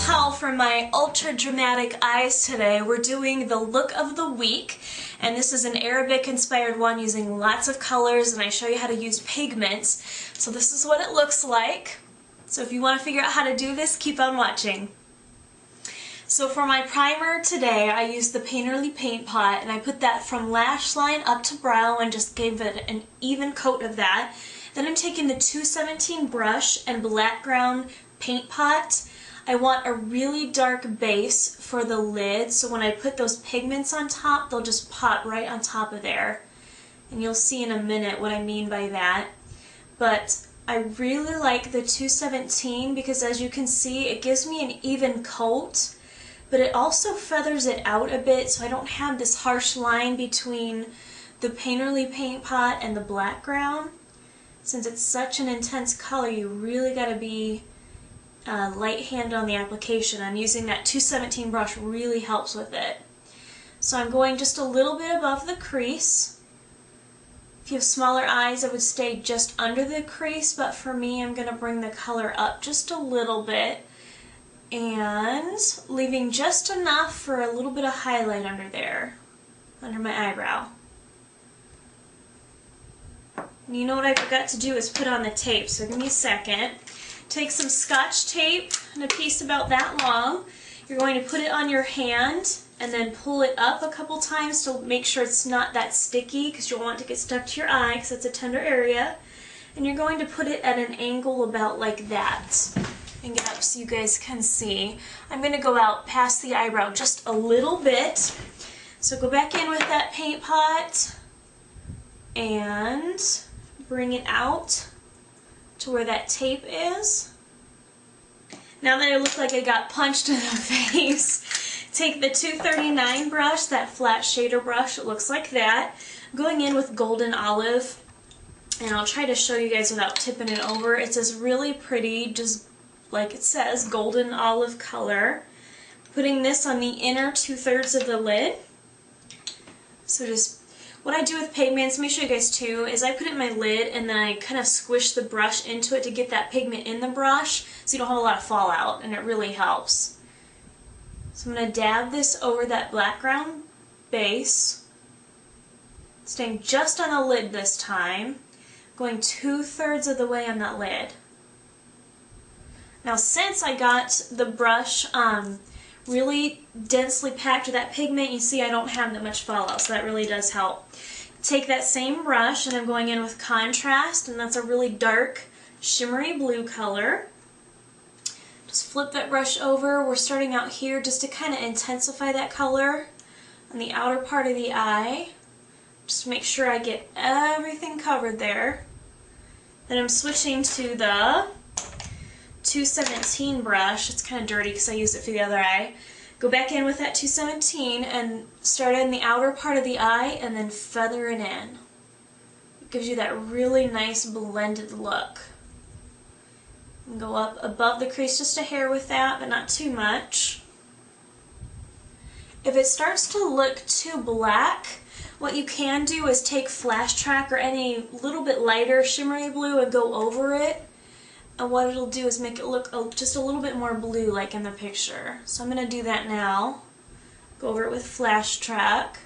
tell from my ultra dramatic eyes today, we're doing the look of the week, and this is an Arabic inspired one using lots of colors, and I show you how to use pigments. So this is what it looks like. So if you want to figure out how to do this, keep on watching. So for my primer today, I used the Painterly Paint Pot, and I put that from lash line up to brow and just gave it an even coat of that. Then I'm taking the 217 brush and black ground paint pot. I want a really dark base for the lid, so when I put those pigments on top, they'll just pop right on top of there. And you'll see in a minute what I mean by that. But I really like the 217 because, as you can see, it gives me an even coat, but it also feathers it out a bit, so I don't have this harsh line between the Painterly Paint Pot and the black ground. Since it's such an intense color, you really got to be light-handed on the application. I'm using that 217 brush, really helps with it. So I'm going just a little bit above the crease. If you have smaller eyes, I would stay just under the crease, but for me, I'm going to bring the color up just a little bit and leaving just enough for a little bit of highlight under there, under my eyebrow. And you know what I forgot to do is put on the tape, so give me a second. Take some Scotch tape and a piece about that long. You're going to put it on your hand and then pull it up a couple times to make sure it's not that sticky, because you don't want it to get stuck to your eye because it's a tender area. And you're going to put it at an angle about like that. And get up so you guys can see. I'm going to go out past the eyebrow just a little bit. So go back in with that paint pot and bring it out to where that tape is. Now that I look like I got punched in the face, take the 239 brush, that flat shader brush, it looks like that. Going in with Golden Olive, and I'll try to show you guys without tipping it over. It's this really pretty, just like it says, golden olive color. Putting this on the inner 2/3 of the lid. So just, what I do with pigments, let me show you guys too, is I put it in my lid and then I kind of squish the brush into it to get that pigment in the brush so you don't have a lot of fallout, and it really helps. So I'm going to dab this over that background base, staying just on the lid this time, going 2/3 of the way on that lid. Now since I got the brush really densely packed with that pigment, you see I don't have that much fallout, so that really does help. Take that same brush and I'm going in with Contrast, and that's a really dark shimmery blue color. Just flip that brush over. We're starting out here just to kind of intensify that color on the outer part of the eye. Just to make sure I get everything covered there. Then I'm switching to the 217 brush. It's kind of dirty because I used it for the other eye. Go back in with that 217 and start in the outer part of the eye and then feather it in. It gives you that really nice blended look. And go up above the crease just a hair with that, but not too much. If it starts to look too black, what you can do is take Flash Track or any little bit lighter shimmery blue and go over it. And what it'll do is make it look just a little bit more blue like in the picture. So I'm going to do that now. Go over it with Flash Track.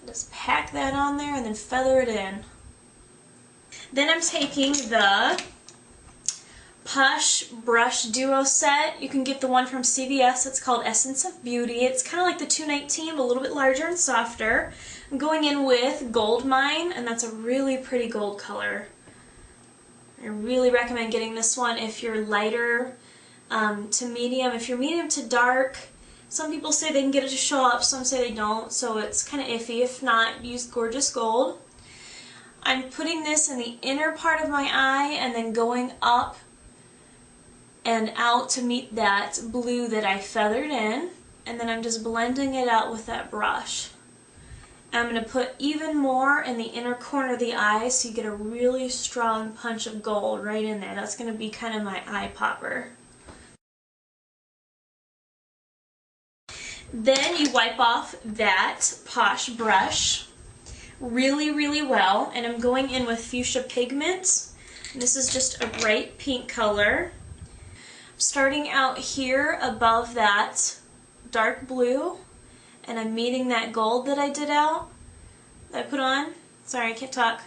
Just pack that on there and then feather it in. Then I'm taking the Push Brush Duo Set. You can get the one from CVS. It's called Essence of Beauty. It's kind of like the 219, but a little bit larger and softer. I'm going in with Gold Mine, and that's a really pretty gold color. I really recommend getting this one if you're lighter to medium. If you're medium to dark, some people say they can get it to show up, some say they don't, so it's kind of iffy. If not, use Gorgeous Gold. I'm putting this in the inner part of my eye and then going up and out to meet that blue that I feathered in, and then I'm just blending it out with that brush. I'm going to put even more in the inner corner of the eye so you get a really strong punch of gold right in there. That's going to be kind of my eye popper. Then you wipe off that Posh brush really, really well, and I'm going in with Fuchsia Pigment. This is just a bright pink color. Starting out here above that dark blue, and I'm meeting that gold that I put on. Sorry, I can't talk.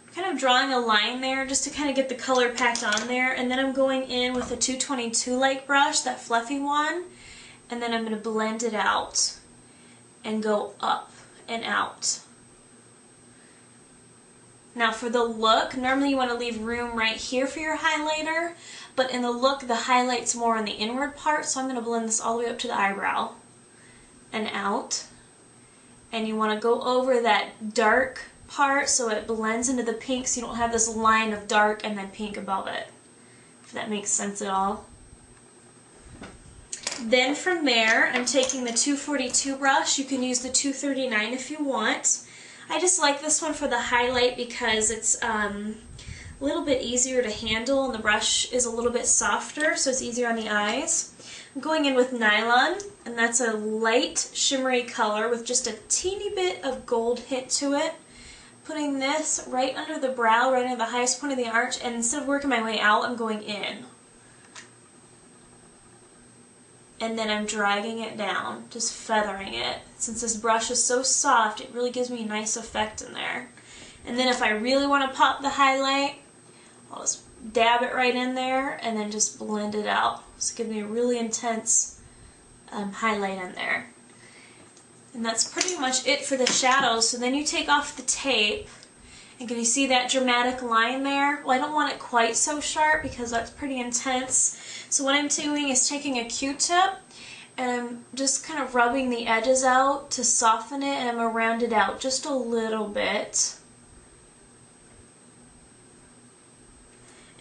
I'm kind of drawing a line there just to kind of get the color packed on there, and then I'm going in with a 222 light brush, that fluffy one, and then I'm going to blend it out and go up and out. Now for the look, normally you want to leave room right here for your highlighter, but in the look the highlight's more on the inward part, so I'm going to blend this all the way up to the eyebrow and out. And you want to go over that dark part so it blends into the pink, so you don't have this line of dark and then pink above it, if that makes sense at all. Then from there, I'm taking the 242 brush. You can use the 239 if you want. I just like this one for the highlight because it's a little bit easier to handle and the brush is a little bit softer, so it's easier on the eyes. I'm going in with Nylon, and that's a light shimmery color with just a teeny bit of gold hint to it. Putting this right under the brow, right at the highest point of the arch, and instead of working my way out, I'm going in. And then I'm dragging it down, just feathering it. Since this brush is so soft, it really gives me a nice effect in there. And then if I really want to pop the highlight, I'll just dab it right in there and then just blend it out. So give me a really intense highlight in there. And that's pretty much it for the shadows. So then you take off the tape, and can you see that dramatic line there? Well, I don't want it quite so sharp because that's pretty intense. So what I'm doing is taking a Q-tip and I'm just kind of rubbing the edges out to soften it, and I'm going to round it out just a little bit.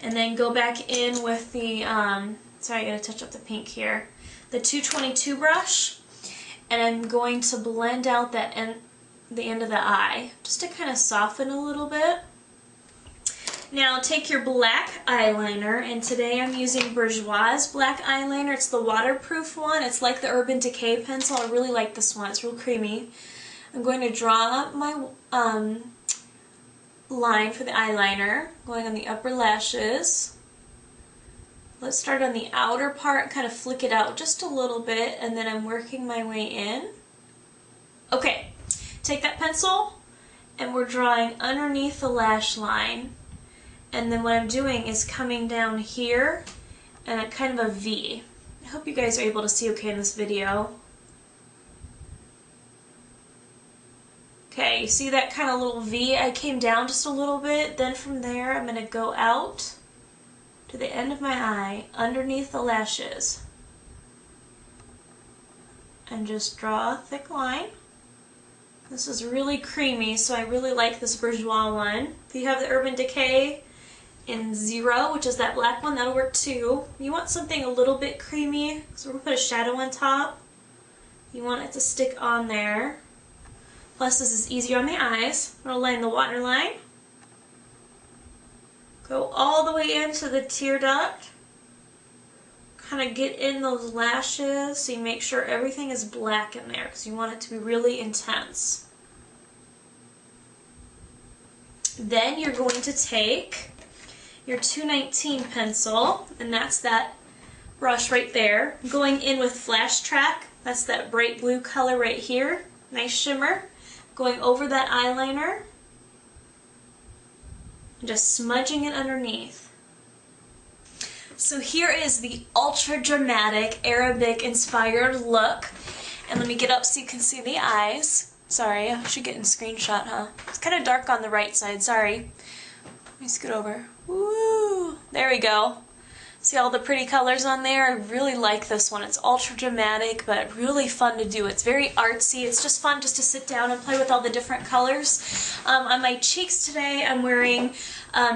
And then go back in with the, sorry, I gotta touch up the pink here, the 222 brush, and I'm going to blend out the end of the eye, just to kind of soften a little bit. Now take your black eyeliner, and today I'm using Bourjois black eyeliner. It's the waterproof one. It's like the Urban Decay pencil. I really like this one. It's real creamy. I'm going to draw my line for the eyeliner, going on the upper lashes. Let's start on the outer part, kind of flick it out just a little bit, and then I'm working my way in. Okay, take that pencil, and we're drawing underneath the lash line. And then what I'm doing is coming down here and a kind of a V. I hope you guys are able to see okay in this video. Okay, you see that kind of little V? I came down just a little bit, then from there I'm going to go out to the end of my eye, underneath the lashes, and just draw a thick line. This is really creamy, so I really like this Bourjois one. If you have the Urban Decay in 0, which is that black one, that'll work too. You want something a little bit creamy, so we're going to put a shadow on top. You want it to stick on there. Plus this is easier on the eyes. I'm going to line the waterline. Go all the way into the tear duct. Kind of get in those lashes so you make sure everything is black in there because you want it to be really intense. Then you're going to take your 219 pencil, and that's that brush right there. Going in with Flash Track, that's that bright blue color right here. Nice shimmer. Going over that eyeliner and just smudging it underneath. So here is the ultra dramatic Arabic inspired look. And let me get up so you can see the eyes. Sorry, I should get in screenshot, huh? It's kind of dark on the right side, sorry. Let me scoot over. Woo! There we go. See all the pretty colors on there? I really like this one. It's ultra dramatic, but really fun to do. It's very artsy. It's just fun just to sit down and play with all the different colors. On my cheeks today, I'm wearing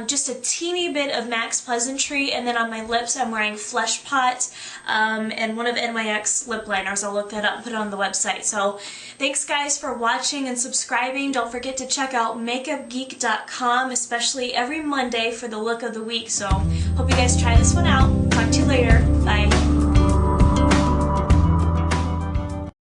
just a teeny bit of Max Pleasantry, and then on my lips, I'm wearing Flesh Pot and one of NYX lip liners. I'll look that up and put it on the website. So thanks guys for watching and subscribing. Don't forget to check out makeupgeek.com, especially every Monday for the look of the week. So hope you guys try this one out. Talk to you later. Bye.